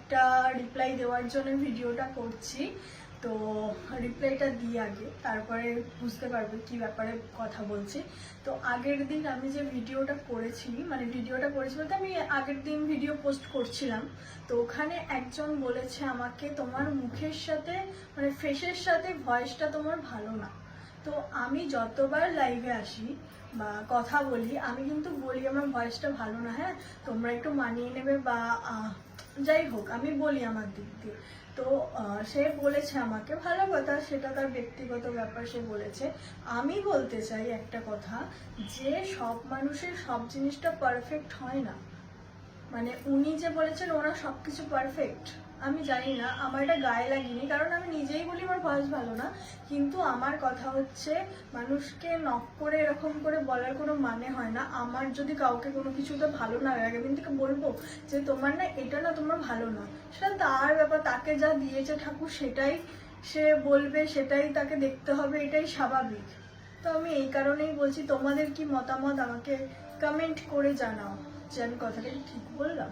একটা রিপ্লাই দেওয়ার জন্য ভিডিওটা করছি। তো রিপ্লাইটা দিই আগে, তারপরে বুঝতে পারবে কি ব্যাপারে কথা বলছি। তো আগের দিন আমি যে ভিডিওটা করেছি, মানে ভিডিওটা করেছি বলতে আমি আগের দিন ভিডিও পোস্ট করছিলাম। তো ওখানে একজন বলেছে আমাকে, তোমার মুখের সাথে মানে ফেসের সাথে ভয়েসটা তোমার ভালো না। তো আমি যতবার লাইভে আসি বা কথা বলি, আমি কিন্তু বলি আমার ভয়েসটা ভালো না, হ্যাঁ তোমরা একটু মানিয়ে নেবে বা যাই হোক আমি বলি আমার দিক দিয়ে। তো সে বলেছে আমাকে, ভালো কথা, সেটা তার ব্যক্তিগত ব্যাপার, সে বলেছে। আমি বলতে চাই একটা কথা, যে সব মানুষের সব জিনিসটা পারফেক্ট হয় না। মানে উনি যে বলেছেন ওরা সবকিছু পারফেক্ট, আমি জানি না, আমার এটা গায়ে লাগেনি, কারণ আমি নিজেই বলি আমার ভয়েস ভালো না। কিন্তু আমার কথা হচ্ছে, মানুষকে নক করে এরকম করে বলার কোনো মানে হয় না। আমার যদি কাউকে কোনো কিছুতে ভালো না লাগে, আমি তাকে বলবো যে তোমার না এটা না, তোমার ভালো না, সেটা তার ব্যাপার, তাকে যা দিয়েছে ঠাকুর সেটাই সে বলবে, সেটাই তাকে দেখতে হবে, এটাই স্বাভাবিক। তো আমি এই কারণেই বলছি, তোমাদের কি মতামত আমাকে কমেন্ট করে জানাও যে আমি কথাটা ঠিক বললাম।